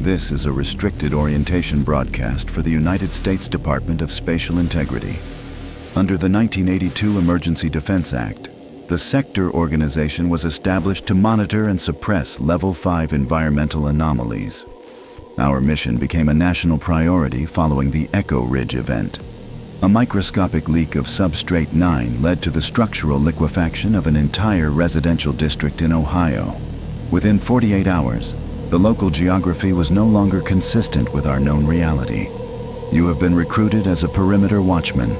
This is a restricted orientation broadcast for the United States Department of Spatial Integrity. Under the 1982 Emergency Defense Act, the sector organization was established to monitor and suppress Level 5 environmental anomalies. Our mission became a national priority following the Echo Ridge event. A microscopic leak of substrate 9 led to the structural liquefaction of an entire residential district in Ohio. Within 48 hours, the local geography was no longer consistent with our known reality. You have been recruited as a perimeter watchman.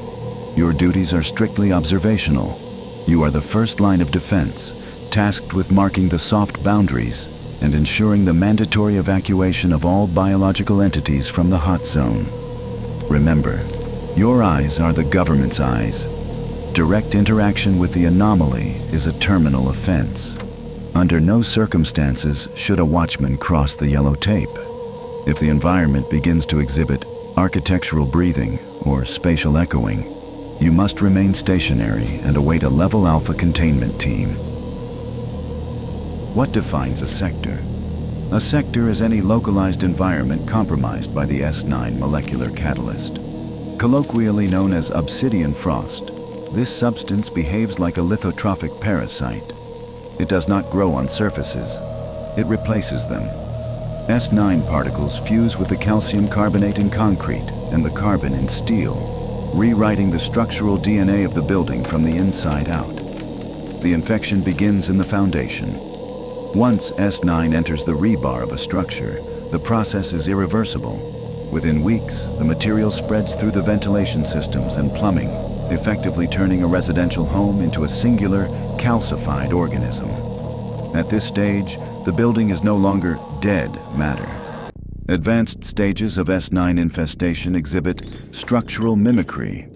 Your duties are strictly observational. You are the first line of defense, tasked with marking the soft boundaries and ensuring the mandatory evacuation of all biological entities from the hot zone. Remember, your eyes are the government's eyes. Direct interaction with the anomaly is a terminal offense. Under no circumstances should a watchman cross the yellow tape. If the environment begins to exhibit architectural breathing or spatial echoing, you must remain stationary and await a level alpha containment team. What defines a sector? A sector is any localized environment compromised by the S9 molecular catalyst. Colloquially known as obsidian frost, this substance behaves like a lithotrophic parasite. It does not grow on surfaces. It replaces them. S9 particles fuse with the calcium carbonate in concrete and the carbon in steel, rewriting the structural DNA of the building from the inside out. The infection begins in the foundation. Once S9 enters the rebar of a structure, the process is irreversible. Within weeks, the material spreads through the ventilation systems and plumbing, effectively turning a residential home into a singular, calcified organism. At this stage, the building is no longer dead matter. Advanced stages of S9 infestation exhibit structural mimicry.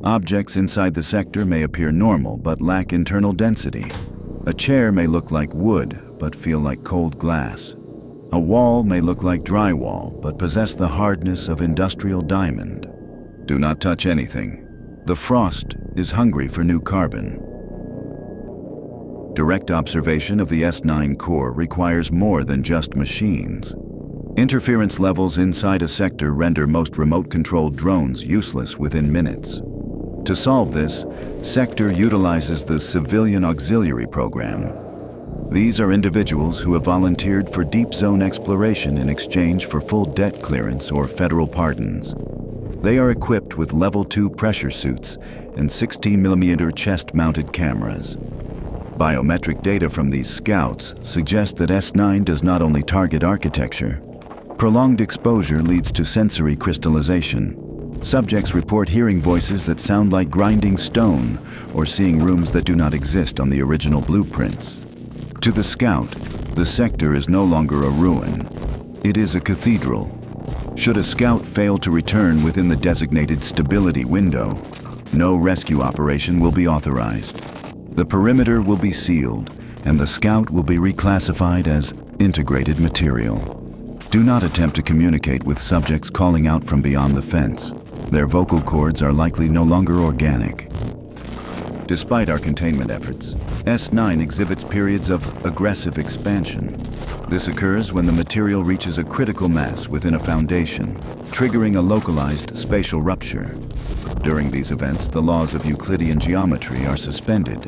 Objects inside the sector may appear normal but lack internal density. A chair may look like wood but feel like cold glass. A wall may look like drywall but possess the hardness of industrial diamond. Do not touch anything. The frost is hungry for new carbon. Direct observation of the S9 core requires more than just machines. Interference levels inside a sector render most remote-controlled drones useless within minutes. To solve this, Sector utilizes the Civilian Auxiliary Program. These are individuals who have volunteered for deep zone exploration in exchange for full debt clearance or federal pardons. They are equipped with Level 2 pressure suits and 16mm chest-mounted cameras. Biometric data from these scouts suggest that S9 does not only target architecture. Prolonged exposure leads to sensory crystallization. Subjects report hearing voices that sound like grinding stone or seeing rooms that do not exist on the original blueprints. To the scout, the sector is no longer a ruin. It is a cathedral. Should a scout fail to return within the designated stability window, no rescue operation will be authorized. The perimeter will be sealed, and the scout will be reclassified as integrated material. Do not attempt to communicate with subjects calling out from beyond the fence. Their vocal cords are likely no longer organic. Despite our containment efforts, S9 exhibits periods of aggressive expansion. This occurs when the material reaches a critical mass within a foundation, triggering a localized spatial rupture. During these events, the laws of Euclidean geometry are suspended.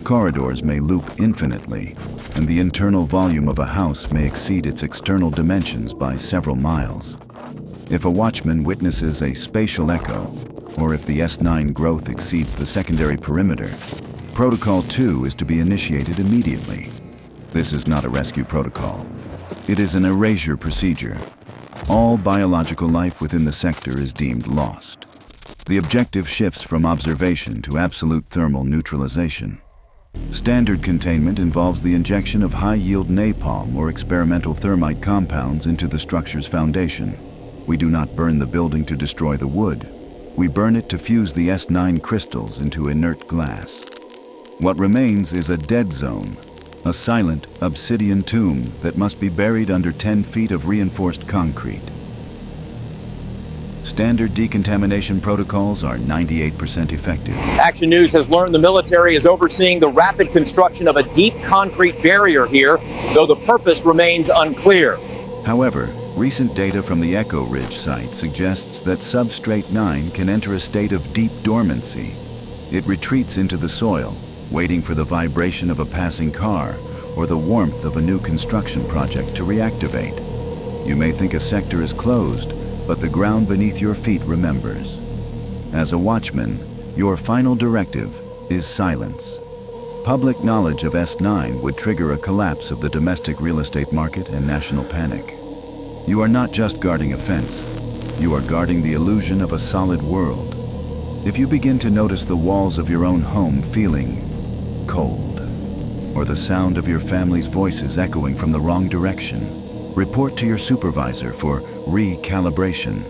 Corridors may loop infinitely, and the internal volume of a house may exceed its external dimensions by several miles. If a watchman witnesses a spatial echo, or if the S9 growth exceeds the secondary perimeter, Protocol 2 is to be initiated immediately. This is not a rescue protocol. It is an erasure procedure. All biological life within the sector is deemed lost. The objective shifts from observation to absolute thermal neutralization. Standard containment involves the injection of high-yield napalm or experimental thermite compounds into the structure's foundation. We do not burn the building to destroy the wood. We burn it to fuse the S9 crystals into inert glass. What remains is a dead zone, a silent obsidian tomb that must be buried under 10 feet of reinforced concrete. Standard decontamination protocols are 98% effective. Action News has learned the military is overseeing the rapid construction of a deep concrete barrier here, though the purpose remains unclear. However, Recent data from the Echo Ridge site suggests that Substrate 9 can enter a state of deep dormancy. It retreats into the soil, waiting for the vibration of a passing car or the warmth of a new construction project to reactivate. You may think a sector is closed, but the ground beneath your feet remembers. As a watchman, your final directive is silence. Public knowledge of S9 would trigger a collapse of the domestic real estate market and national panic. You are not just guarding a fence, you are guarding the illusion of a solid world. If you begin to notice the walls of your own home feeling cold, or the sound of your family's voices echoing from the wrong direction, report to your supervisor for recalibration.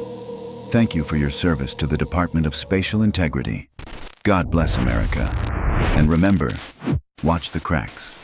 Thank you for your service to the Department of Spatial Integrity. God bless America. And remember, watch the cracks.